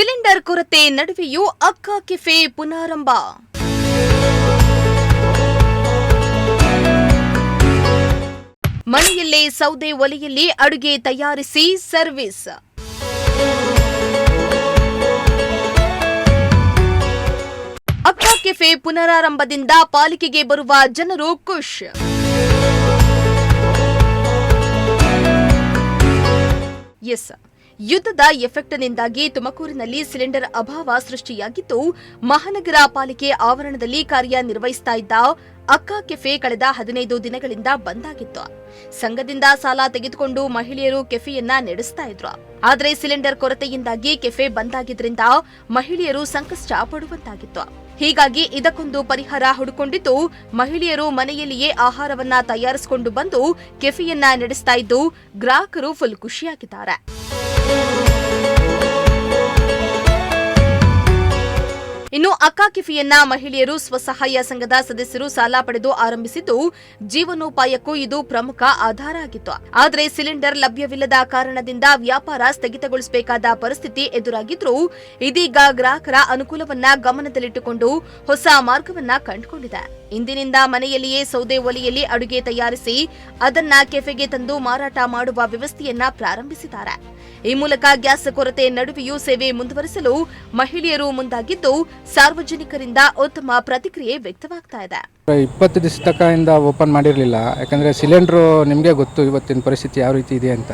Cylinder ಕೊರತೆ ನಡುವೆಯೂ ಅಕ್ಕ ಕೆಫೆ ಪುನಾರಂಭ. ಮನೆಯಲ್ಲೇ ಸೌದೆ ಒಲೆಯಲ್ಲಿ ಅಡುಗೆ ತಯಾರಿಸಿ ಸರ್ವಿಸ್. ಅಕ್ಕ ಕೆಫೆ ಪುನರಾರಂಭದಿಂದ ಪಾಲಿಕೆಗೆ ಬರುವ ಜನರು ಖುಷ್. ಯುದ್ಧದ ಎಫೆಕ್ಟ್ನಿಂದಾಗಿ ತುಮಕೂರಿನಲ್ಲಿ ಸಿಲಿಂಡರ್ ಅಭಾವ ಸೃಷ್ಟಿಯಾಗಿದ್ದು, ಮಹಾನಗರ ಪಾಲಿಕೆ ಆವರಣದಲ್ಲಿ ಕಾರ್ಯನಿರ್ವಹಿಸ್ತಾ ಇದ್ದ ಅಕ್ಕ ಕೆಫೆ ಕಳೆದ 15 ದಿನಗಳಿಂದ ಬಂದ್ ಆಗಿತ್ತು. ಸಂಘದಿಂದ ಸಾಲ ತೆಗೆದುಕೊಂಡು ಮಹಿಳೆಯರು ಕೆಫೆಯನ್ನ ನಡೆಸ್ತಾ ಇದ್ರು. ಆದರೆ ಸಿಲಿಂಡರ್ ಕೊರತೆಯಿಂದಾಗಿ ಕೆಫೆ ಬಂದ್ ಆಗಿದ್ರಿಂದ ಮಹಿಳೆಯರು ಸಂಕಷ್ಟ ಪಡುವಂತಾಗಿತ್ತು. ಹೀಗಾಗಿ ಇದಕ್ಕೊಂದು ಪರಿಹಾರ ಹುಡುಕೊಂಡಿದ್ದು, ಮಹಿಳೆಯರು ಮನೆಯಲ್ಲಿಯೇ ಆಹಾರವನ್ನ ತಯಾರಿಸಿಕೊಂಡು ಬಂದು ಕೆಫೆಯನ್ನ ನಡೆಸ್ತಾ ಇದ್ದು, ಗ್ರಾಹಕರು ಫುಲ್ ಖುಷಿಯಾಗಿದ್ದಾರೆ. ಇನ್ನು ಅಕ್ಕ ಕೆಫೆಯನ್ನ ಮಹಿಳೆಯರು ಸ್ವಸಹಾಯ ಸಂಘದ ಸದಸ್ಯರು ಸಾಲ ಪಡೆದು ಆರಂಭಿಸಿದ್ದು, ಜೀವನೋಪಾಯಕ್ಕೂ ಇದು ಪ್ರಮುಖ ಆಧಾರ ಆಗಿತ್ತು. ಆದರೆ ಸಿಲಿಂಡರ್ ಲಭ್ಯವಿಲ್ಲದ ಕಾರಣದಿಂದ ವ್ಯಾಪಾರ ಸ್ಥಗಿತಗೊಳಿಸಬೇಕಾದ ಪರಿಸ್ಥಿತಿ ಎದುರಾಗಿದ್ರೂ, ಇದೀಗ ಗ್ರಾಹಕರ ಅನುಕೂಲವನ್ನ ಗಮನದಲ್ಲಿಟ್ಟುಕೊಂಡು ಹೊಸ ಮಾರ್ಗವನ್ನ ಕಂಡುಕೊಂಡಿದೆ. ಇಂದಿನಿಂದ ಮನೆಯಲ್ಲಿಯೇ ಸೌದೆ ಒಲೆಯಲ್ಲಿ ಅಡುಗೆ ತಯಾರಿಸಿ ಅದನ್ನ ಕೆಫೆಗೆ ತಂದು ಮಾರಾಟ ಮಾಡುವ ವ್ಯವಸ್ಥೆಯನ್ನ ಪ್ರಾರಂಭಿಸಿದ್ದಾರೆ. ಈ ಮೂಲಕ ಗ್ಯಾಸ್ ಕೊರತೆ ನಡುವೆಯೂ ಸೇವೆ ಮುಂದುವರಿಸಲು ಮಹಿಳೆಯರು ಮುಂದಾಗಿದ್ದು, ಸಾರ್ವಜನಿಕರಿಂದ ಉತ್ತಮ ಪ್ರತಿಕ್ರಿಯೆ ವ್ಯಕ್ತವಾಗ್ತಾ ಇದೆ. 20 ದಿವಸ ತನಕ ಓಪನ್ ಮಾಡಿರಲಿಲ್ಲ. ಯಾಕಂದರೆ ಸಿಲಿಂಡ್ರು ನಿಮಗೆ ಗೊತ್ತು ಇವತ್ತಿನ ಪರಿಸ್ಥಿತಿ ಯಾವ ರೀತಿ ಇದೆ ಅಂತ.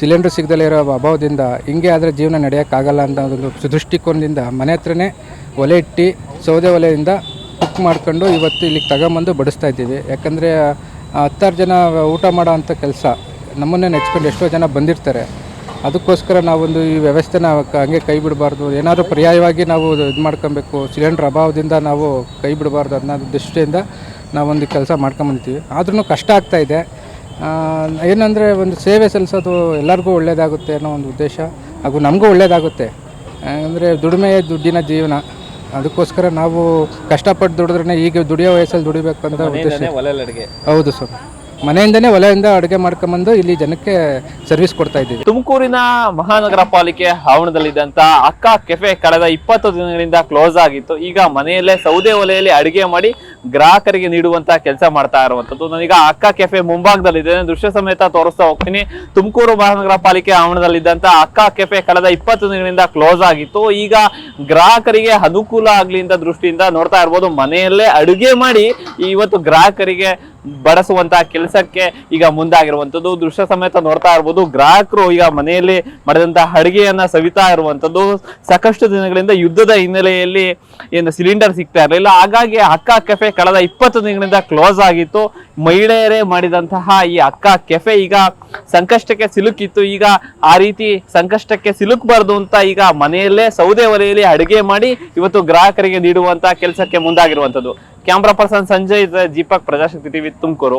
ಸಿಲಿಂಡ್ರ್ ಸಿಗದಲ್ಲೇ ಇರೋ ಅಭಾವದಿಂದ ಹಿಂಗೆ ಆದರೆ ಜೀವನ ನಡೆಯೋಕ್ಕಾಗಲ್ಲ ಅಂತ ಒಂದು ದೃಷ್ಟಿಕೋನದಿಂದ ಮನೆ ಹತ್ರನೇ ಒಲೆ ಇಟ್ಟು ಸೌದೆ ಒಲೆಯಿಂದ ಕುಕ್ ಮಾಡ್ಕೊಂಡು ಇವತ್ತು ಇಲ್ಲಿಗೆ ತಗೊಂಬಂದು ಬಡಿಸ್ತಾ ಇದ್ದೀವಿ. ಯಾಕಂದರೆ 10 ಜನ ಊಟ ಮಾಡೋ ಅಂಥ ಕೆಲಸ ನಮ್ಮನ್ನೇ ನೆಚ್ಕೊಂಡು ಎಷ್ಟೋ ಜನ ಬಂದಿರ್ತಾರೆ. ಅದಕ್ಕೋಸ್ಕರ ನಾವೊಂದು ಈ ವ್ಯವಸ್ಥೆನ ಹಂಗೆ ಕೈ ಬಿಡಬಾರ್ದು, ಏನಾದರೂ ಪರ್ಯಾಯವಾಗಿ ನಾವು ಇದು ಮಾಡ್ಕೊಬೇಕು, ಸಿಲಿಂಡ್ರ್ ಅಭಾವದಿಂದ ನಾವು ಕೈ ಬಿಡಬಾರ್ದು ಅನ್ನೋ ದೃಷ್ಟಿಯಿಂದ ನಾವೊಂದು ಕೆಲಸ ಮಾಡ್ಕೊಂಬಂದಿದ್ದೀವಿ. ಆದ್ರೂ ಕಷ್ಟ ಆಗ್ತಾಯಿದೆ. ಏನಂದರೆ ಒಂದು ಸೇವೆ ಸಲ್ಲಿಸೋದು ಎಲ್ಲರಿಗೂ ಒಳ್ಳೆಯದಾಗುತ್ತೆ ಅನ್ನೋ ಒಂದು ಉದ್ದೇಶ, ಹಾಗೂ ನಮಗೂ ಒಳ್ಳೆಯದಾಗುತ್ತೆ. ಅಂದರೆ ದುಡ್ಡಿನ ಜೀವನ, ಅದಕ್ಕೋಸ್ಕರ ನಾವು ಕಷ್ಟಪಟ್ಟು ದುಡಿದ್ರೆ ಈಗ ದುಡಿಯೋ ವಯಸ್ಸಲ್ಲಿ ದುಡಿಬೇಕು ಅಂತ ಉದ್ದೇಶ. ಹೌದು ಸರ್, ಮನೆಯಿಂದನೇ ಒಲೆಯಿಂದ ಅಡುಗೆ ಮಾಡ್ಕೊಂಬಂದು ಇಲ್ಲಿ ಜನಕ್ಕೆ ಸರ್ವಿಸ್ ಕೊಡ್ತಾ ಇದ್ದೀವಿ. ತುಮಕೂರಿನ ಮಹಾನಗರ ಪಾಲಿಕೆ ಆವರಣದಲ್ಲಿದ್ದಂತ ಅಕ್ಕ ಕೆಫೆ ಕಳೆದ 20 ದಿನಗಳಿಂದ ಕ್ಲೋಸ್ ಆಗಿತ್ತು. ಈಗ ಮನೆಯಲ್ಲೇ ಸೌದೆ ಒಲೆಯಲ್ಲಿ ಅಡುಗೆ ಮಾಡಿ ಗ್ರಾಹಕರಿಗೆ ನೀಡುವಂತ ಕೆಲಸ ಮಾಡ್ತಾ ಇರುವಂತದ್ದು. ನಾನೀಗ ಅಕ್ಕ ಕೆಫೆ ಮುಂಭಾಗದಲ್ಲಿದ್ದೇನೆ, ದೃಶ್ಯ ಸಮೇತ ತೋರಿಸ್ತಾ ಹೋಗ್ತೀನಿ. ತುಮಕೂರು ಮಹಾನಗರ ಪಾಲಿಕೆ ಆವರಣದಲ್ಲಿದ್ದಂತ ಅಕ್ಕ ಕೆಫೆ ಕಳೆದ 20 ದಿನಗಳಿಂದ ಕ್ಲೋಸ್ ಆಗಿತ್ತು. ಈಗ ಗ್ರಾಹಕರಿಗೆ ಅನುಕೂಲ ಆಗ್ಲಿ ಅಂತ ದೃಷ್ಟಿಯಿಂದ ನೋಡ್ತಾ ಇರ್ಬೋದು, ಮನೆಯಲ್ಲೇ ಅಡುಗೆ ಮಾಡಿ ಇವತ್ತು ಗ್ರಾಹಕರಿಗೆ ಬಡಿಸುವಂತಹ ಕೆಲಸಕ್ಕೆ ಈಗ ಮುಂದಾಗಿರುವಂತದ್ದು. ದೃಶ್ಯ ಸಮೇತ ನೋಡ್ತಾ ಇರ್ಬೋದು, ಗ್ರಾಹಕರು ಈಗ ಮನೆಯಲ್ಲಿ ಮಾಡಿದಂತಹ ಅಡುಗೆಯನ್ನ ಸವಿತಾ ಇರುವಂತದ್ದು. ಸಾಕಷ್ಟು ದಿನಗಳಿಂದ ಯುದ್ಧದ ಹಿನ್ನೆಲೆಯಲ್ಲಿ ಏನು ಸಿಲಿಂಡರ್ ಸಿಗ್ತಾ ಇರಲಿಲ್ಲ, ಹಾಗಾಗಿ ಅಕ್ಕ ಕೆಫೆ ಕಳೆದ 20 ದಿನಗಳಿಂದ ಕ್ಲೋಸ್ ಆಗಿತ್ತು. ಮಹಿಳೆಯರೇ ಮಾಡಿದಂತಹ ಈ ಅಕ್ಕ ಕೆಫೆ ಈಗ ಸಂಕಷ್ಟಕ್ಕೆ ಸಿಲುಕಿತ್ತು. ಈಗ ಆ ರೀತಿ ಸಂಕಷ್ಟಕ್ಕೆ ಸಿಲುಕಬಾರ್ದು ಅಂತ ಈಗ ಮನೆಯಲ್ಲೇ ಸೌದೆ ಒಲೆಯಲ್ಲಿ ಅಡುಗೆ ಮಾಡಿ ಇವತ್ತು ಗ್ರಾಹಕರಿಗೆ ನೀಡುವಂತಹ ಕೆಲಸಕ್ಕೆ ಮುಂದಾಗಿರುವಂತದ್ದು. Camera person Sanjay, Deepak, Prajashakti TV, Tumakuru.